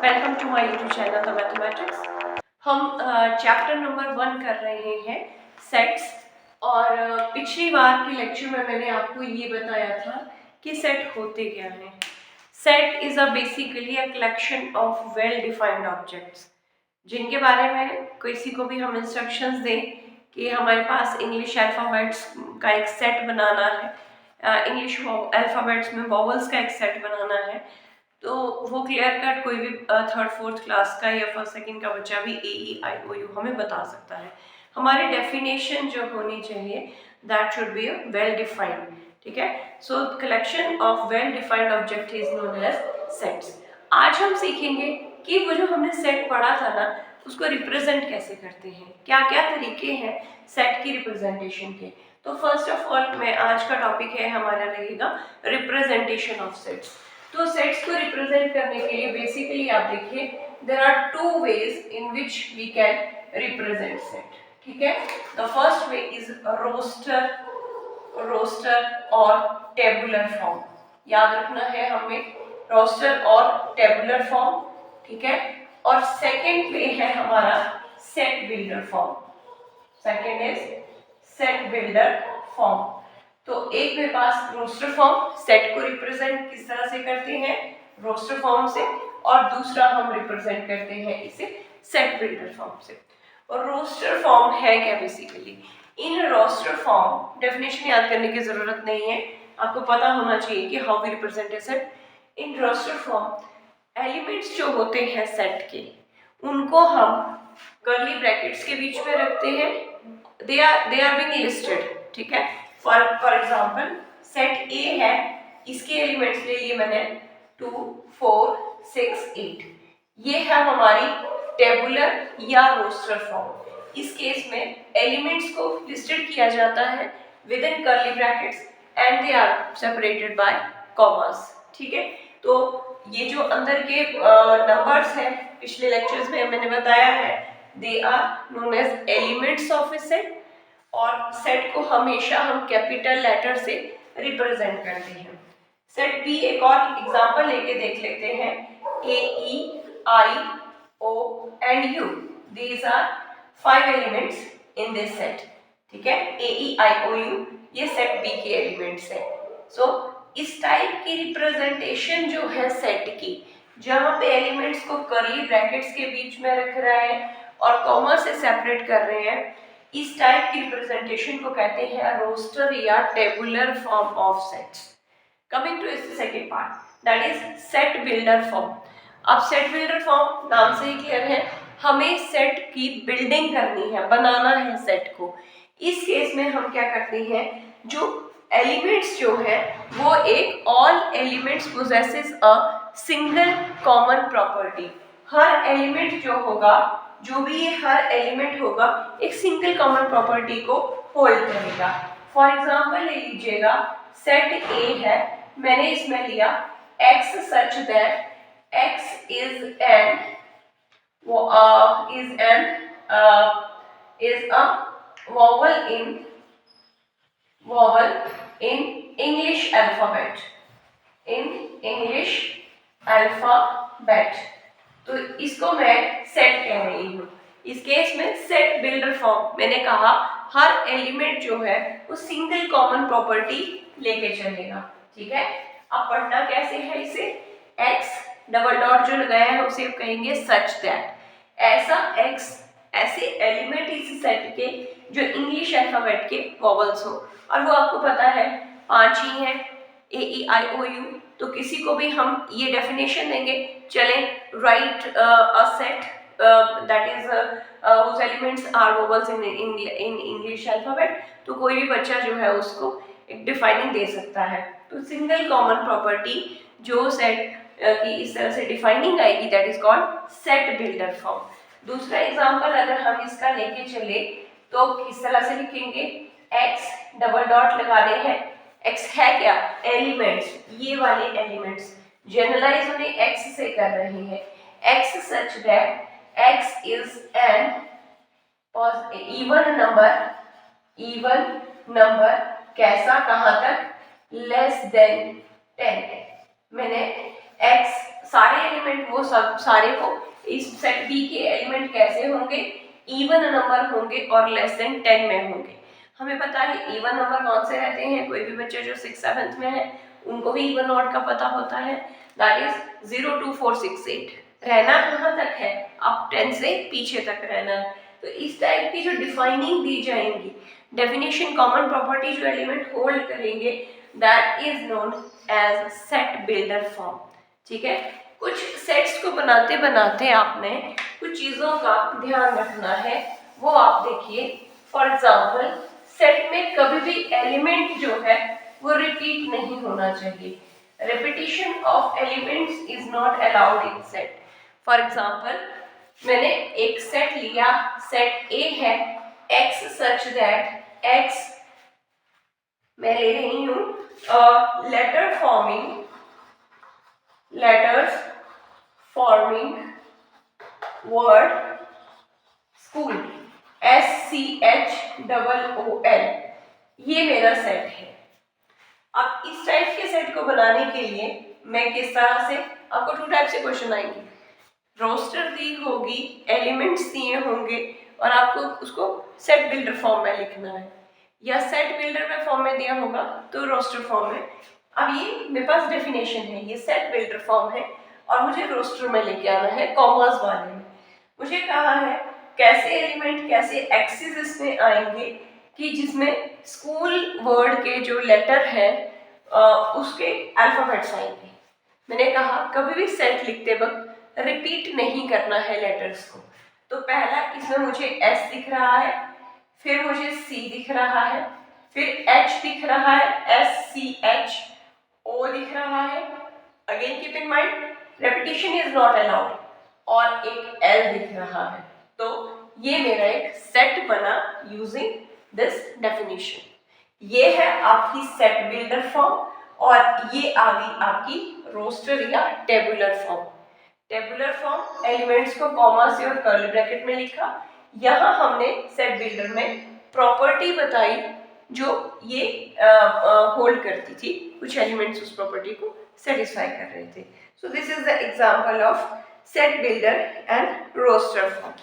Welcome to my YouTube channel the mathematics. हम chapter number 1 कर रहे हैं सेट्स। और पिछली बार के लेक्चर में मैंने आपको ये बताया था कि सेट होते क्या हैं। Set is a basically a collection of well defined objects जिनके बारे में किसी को भी हम इंस्ट्रक्शंस दें कि हमारे पास इंग्लिश अल्फ़ाबेट्स का एक सेट बनाना है, इंग्लिश अल्फ़ाबेट्स में वॉवल्स का एक सेट बनाना है, तो वो क्लियर कट कोई भी थर्ड फोर्थ क्लास का या फर्स्ट सेकंड का बच्चा भी AEIOU हमें बता सकता है। हमारी डेफिनेशन जो होनी चाहिए that should be well defined. ठीक है, so collection of well defined object is known as sets. आज हम सीखेंगे कि वो जो हमने सेट पढ़ा था ना उसको रिप्रेजेंट कैसे करते हैं, क्या क्या तरीके हैं सेट की रिप्रेजेंटेशन के। तो फर्स्ट ऑफ ऑल मैं आज का टॉपिक है हमारा रहेगा रिप्रेजेंटेशन ऑफ सेट्स। तो सेट्स को रिप्रेजेंट करने के लिए बेसिकली आप देखिए there are two ways in which we can represent set. ठीक है, the first way is roster और टेबुलर फॉर्म। याद रखना है हमें, रोस्टर और टेबुलर फॉर्म। ठीक है, और सेकंड वे है हमारा set builder form. Second is set builder form. तो एक मेरे पास रोस्टर फॉर्म, सेट को रिप्रेजेंट किस तरह से करते हैं रोस्टर फॉर्म से, और दूसरा हम रिप्रेजेंट करते हैं इसे सेट बिल्डर फॉर्म से। और रोस्टर फॉर्म है क्या basically? In roster form definition याद करने की जरूरत नहीं है, आपको पता होना चाहिए कि how we represent a set. In roster form elements जो होते हैं सेट के उनको हम कर्ली ब्रैकेट्स के बीच में रखते हैं, दे आर बीइंग लिस्टेड। ठीक है, फॉर एग्जांपल सेट ए है, इसके एलिमेंट्स ले लिए मैंने 2 4 6 8। ये है हमारी टेबुलर या रोस्टर फॉर्म। इस केस में एलिमेंट्स को लिस्टेड किया जाता है with in curly brackets and they are separated by commas. ठीक है, तो ये जो अंदर के नंबर्स हैं पिछले लेक्चर्स में मैंने बताया है, they are known as elements of a set. और सेट को हमेशा हम कैपिटल लेटर से रिप्रेजेंट करते हैं। सेट बी एक और एग्जांपल लेके देख लेते हैं, AEIO and U, these are 5 elements in this set। ठीक है, AEIOU ये सेट बी के एलिमेंट्स है। सो इस टाइप की रिप्रेजेंटेशन जो है सेट की, जहां पे एलिमेंट्स को कर्ली ब्रैकेट्स के बीच में रख रहे हैं और कॉमा से सेपरेट कर रहे हैं, इस टाइप की रिप्रेजेंटेशन को कहते हैं रोस्टर या tabular form of sets. Coming to इस second part, that is set builder form. अब सेट बिल्डर फॉर्म नाम से ही क्लियर है, हमें सेट की बिल्डिंग करनी है, बनाना है सेट को। इस केस में हम क्या करते हैं, जो एलिमेंट्स जो है वो एक all elements possesses a single common property. Her element जो होगा, जो भी ये हर एलिमेंट होगा, एक सिंगल कॉमन प्रॉपर्टी को होल्ड करेगा। फॉर एग्जांपल ले लीजिएगा, सेट ए है, मैंने इसमें लिया x such that x is an vowel in English alphabet, तो इसको मैं सेट कह रही हूँ। इस केस में सेट बिल्डर फॉर्म मैंने कहा हर एलिमेंट जो है वो सिंगल कॉमन प्रॉपर्टी लेके चलेगा। ठीक है, अब पढ़ना कैसे है इसे, x डबल डॉट जो लगाया है उसे कहेंगे सच दैट, ऐसा x ऐसे एलिमेंट इस सेट के जो इंग्लिश अल्फाबेट के वॉवल्स हो, और वो आपको पता है 5 ही है, AEIOU। तो किसी को भी हम ये डेफिनेशन देंगे, चले right a set that is whose elements are vowels in English alphabet, तो कोई भी बच्चा जो है उसको एक डिफाइनिंग दे सकता है। तो सिंगल कॉमन प्रॉपर्टी जो सेट की इस तरह से डिफाइनिंग आएगी that is called set builder form. दूसरा एग्जांपल अगर हम इसका लेके चले तो किस तरह से लिखेंगे, x डबल डॉट लगाने हैं, x है क्या, एलिमेंट्स, ये वाले एलिमेंट्स जनरलाइज उन्हें x से कर रहे हैं, x such that x is an even number कैसा, कहां तक, लेस देन 10। मैंने x सारे एलिमेंट वो सब सारे को इस सेट बी के एलिमेंट कैसे होंगे, इवन नंबर होंगे और लेस देन 10 में होंगे। हमें पता है इवन नंबर कौन से रहते हैं, कोई भी बच्चे जो 6th-7th में है उनको भी इवन ऑड का पता होता है, दैट इज 0 2 4 6 8। रहना कहाँ तक है, अब 10 से पीछे तक रहना है। तो इस टाइप की जो डिफाइनिंग दी जाएंगी, डेफिनेशन, कॉमन प्रॉपर्टी जो एलिमेंट होल्ड करेंगे, that is known as set builder form. ठीक है, कुछ सेट्स को बनाते बनाते आपने कुछ चीजों का ध्यान रखना है, वो आप देखिए। फॉर एग्जाम्पल, सेट में कभी भी एलिमेंट जो है वो रिपीट नहीं होना चाहिए। repetition of elements is not allowed in set. For example, मैंने एक सेट लिया, सेट ए है x सच दैट x, मैं ले रही हूं letters forming word school, SCHOOL, ये मेरा सेट है। अब इस टाइप के सेट को बनाने के लिए मैं किस तरह से, आपको 2 टाइप से क्वेश्चन आएंगे, रोस्टर दी होगी, एलिमेंट्स दिए होंगे और आपको उसको सेट बिल्डर फॉर्म में लिखना है, या सेट बिल्डर में फॉर्म में दिया होगा तो रोस्टर फॉर्म में। अब ये मेरे पास डेफिनेशन है, ये सेट बिल्डर फॉर्म है और मुझे रोस्टर में लेके आना है, कॉमर्स वाले में। मुझे कहा है कैसे एलिमेंट, कैसे एक्सिस इसमें आएंगे कि जिसमें स्कूल वर्ड के जो लेटर है उसके अल्फाबेट्स आएंगे। मैंने कहा कभी भी सेट लिखते वक्त रिपीट नहीं करना है लेटर्स को। तो पहला इसमें मुझे S दिख रहा है, फिर मुझे C दिख रहा है, फिर H दिख रहा है, SCHO दिख रहा है। Again keep in mind repetition is not allowed, और एक L दिख रहा है। तो ये मेरा एक सेट बना यूजिंग दिस डेफिनेशन। ये है आपकी सेट बिल्डर फॉर्म और ये आ गई आपकी रोस्टर या tabular form. Tabular form elements को कॉमा से और कर्ली ब्रैकेट में लिखा। यहाँ हमने सेट बिल्डर में प्रॉपर्टी बताई जो ये होल्ड करती थी, कुछ एलिमेंट्स उस प्रॉपर्टी को सेटिस्फाई कर रहे थे। So this is the example of set builder and roster form.